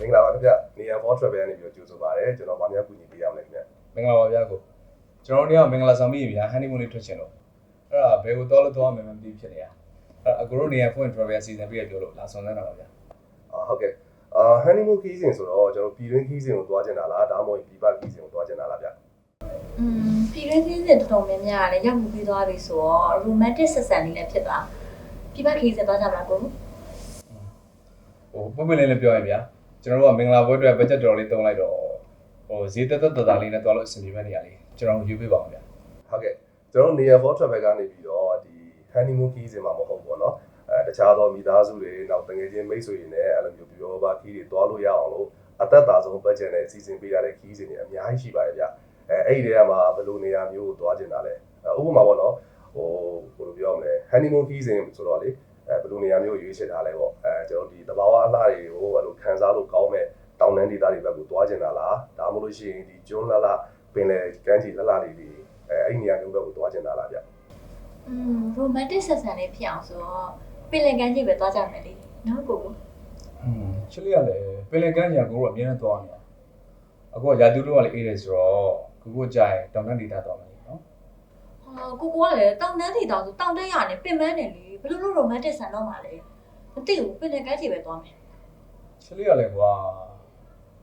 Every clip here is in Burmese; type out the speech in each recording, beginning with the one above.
င်္ဂလာပါခင်ဗျနေရ for travel ကနေပြီးတော့ကြိုဆိုပါတယ်ကျွန်တော်ဗာများကူညီပေးရမယ်ခင်ဗျမင်္ဂလာပါဗျာကိုကျွန်တော်တို့ကမင်္ဂလာဆောင်မိပြီဗျာ honeymoon လေးထွက်ချင်လို့အဲ့ဒါဘယ်ကိုတော့လို့သွားမယ်မသိဖြစ်နေရအဲ့အကိုတို့နေရ for travel စီစဉ်ပြီးရပြောလို့လာဆောင်စမ်းတာပါဗျာဟုတ်ကဲ့honeymoon ခီးစဉ်ဆိုတော့ကျွန်တော်ပြည်တွင်းခီးစဉ်ကိုသွားချင်တာလားဒါမှမဟုတ်ပြည်ပခီးစဉ်ကိုသွားချင်တာလားဗျပြည်တွင်းခီးစဉ်တော်တော်များများလည်းရောက်မှုပြီးသွားပြီဆိုတော့ romantic ဆက်ဆံလေးလည်းဖြစ်သွားပြည်ပခီးစဉ်သွားကြမှာကိုဟိုပွင့်ပွင့်လေးလည်းပြောရဗျာကျွန်တော်တို့ကမင်္ဂလာပွဲအတွက် budget တော်လေးတုံးလိုက်တော့ဟိုဈေးတက်တက်လေးနဲ့သွားလို့အဆင်ပြေမဲ့နေရလေးကျွန်တော်ယူပေးပါအောင်ဗျာဟုတ်ကဲ့ကျွန်တော်နေရ for travel ကနေပြီးတော့ဒီ honeymoon ခီးစဉ်မှာမဟုတ်ဘူးเนาะတခြားသောမိသားစုတွေနောက်တငယ်ချင်းမိတ်ဆွေတွေနဲ့အဲ့လိုမျိုးပြောပါခီးတွေသွားလို့ရအောင်လို့အသက်သာဆုံး budget နဲ့စီစဉ်ပေးရတဲ့ခီးစဉ်တွေအများကြီးရှိပါတယ်ဗျအဲ့ဒီတည်းကမှဘယ်လိုနေရာမျိုးကိုသွားချင်တာလဲဥပမာပေါ့နော်ဟိုလိုပြောရမလဲ honeymoon ခီးစဉ်ဆိုတော့လေဘယ်လိုနေရာမျိုးရွေးချယ်ထားလဲပေါ့ကျွန်တော်ဒီသဘာဝအလှတွေကိုအဲ့လိုခံစားလို့ကောင်းမဲ့တောင်တန်းဒေသတွေဘက်ကိုသွားချင်တာလားဒါမှမဟုတ်လို့ရှိရင်ဒီကျွန်းလှလှပင်လယ်ကမ်းခြေလှလှလေးတွေအဲ့ဒီနေရာမျိုးဘက်ကိုသွားချင်တာလားဗျ romantic ဆက်ဆံလေးဖြစ်အောင်ဆိုတော့ပင်လယ်ကမ်းခြေပဲသွားကြမယ်လေနော်ကိုချစ်လေးကလည်းပင်လယ်ကမ်းခြေကိုအမြဲတမ်းသွားနေတာအခုကရာသီဥတုကလည်းအေးတယ်ဆိုတော့ကိုကြာရင်တောင်တန်းဒေသသွားမယ်နော်ကိုကလည်းတောင်တန်းဒေသဆိုတောင်တန်းရနေပင်မနေလေဘယ်လိုလုပ် romantic ဆန်တော့မှာလဲမသိဘူးပင်လယ်ကမ်းခြေပဲသွားမယ်ချစ်လေးကလည်းကွာ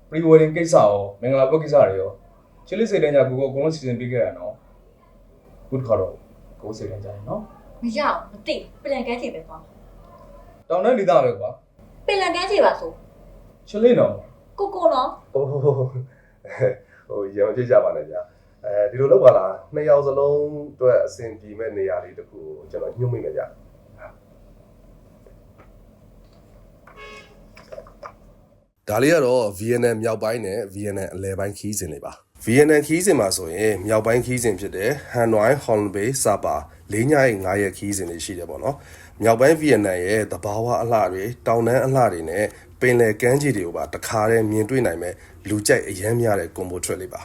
pre wedding ကိစ္စရောမင်္ဂလာပွဲကိစ္စတွေရောချစ်လေးစိတ်တန်းကြကိုအကုန်လုံးစီစဉ်ပေးခဲ့တာနော်ခုတစ်ခါတော့ကိုစိတ်တန်းကြရင်နော်မရအောင်မသိပင်လယ်ကမ်းခြေပဲသွားမယ်တောင်တန်းဒေသပဲကွာပင်လယ်ကမ်းခြေပါဆိုချစ်လေးနော်ကိုနော်ဟိုရံဖြစ်ကြပါနဲ့ဗျာဒီလိုလုပ်ပါလားနှစ်ယောက်စလုံးအတွက်အဆင်ပြေမဲ့နေရာလေးတစ်ခုကိုကျွန်တော်ညှို့မိမယ်ဗျာဒါလေးကတော့ VNN မြောက်ပိုင်းနဲ့ VNN အလယ်ပိုင်းခီးစဉ်တွေပါ VNN ခီးစဉ်မှာဆိုရင်မြောက်ပိုင်းခီးစဉ်ဖြစ်တဲ့ Hanoi, Halong Bay, Sapa ၄ညရဲ့9ရက်ခီးစဉ်တွေရှိတယ်ပေါ့နော်မြောက်ပိုင်း VNN ရဲ့သဘာဝအလှတွေတောင်တန်းအလှတွေနဲ့ပင်လယ်ကမ်းခြေတွေကိုပါတခါတည်းမြင်တွေ့နိုင်မဲ့လူကြိုက်အရမ်းများတဲ့ combo trip လေးပါ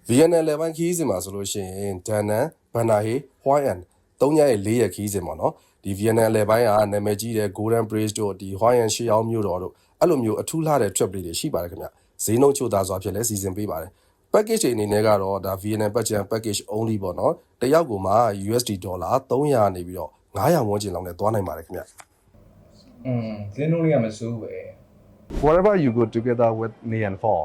VNN လယ်ပိုင်းခီးစဉ်မှာဆိုလို့ရှိရင်ဒါနန်ဘန်နာဟေ ဟွိုင်းအန်၃ညရဲ့4ရက်ခီးစဉ်ပေါ့နော်ဒီ VNN လယ်ပိုင်းကနာမည်ကြီးတဲ့ Golden Bridge တို့ဒီဟွိုင်းအန်ရှီအောင်မြို့တော်တို့အဲ့လိုမျိုးအထူးလှတဲ့ trip လေးတွေရှိပါတယ်ခင်ဗျဈေးနှုန်းချိုသားစွာဖြစ်လဲစီစဉ်ပေးပါတယ် package အနေနဲ့ကတော့ဒါ VNN package only ပေါ့နော်တယောက်ကိုမှ USD ဒေါ်လာ300နေပြီးတော့900ဝန်းကျင်လောက်နဲ့သွားနိုင်ပါတယ်ခင်ဗျဈေးနှုန်းလေးကမစိုးပဲWherever you go together with me and for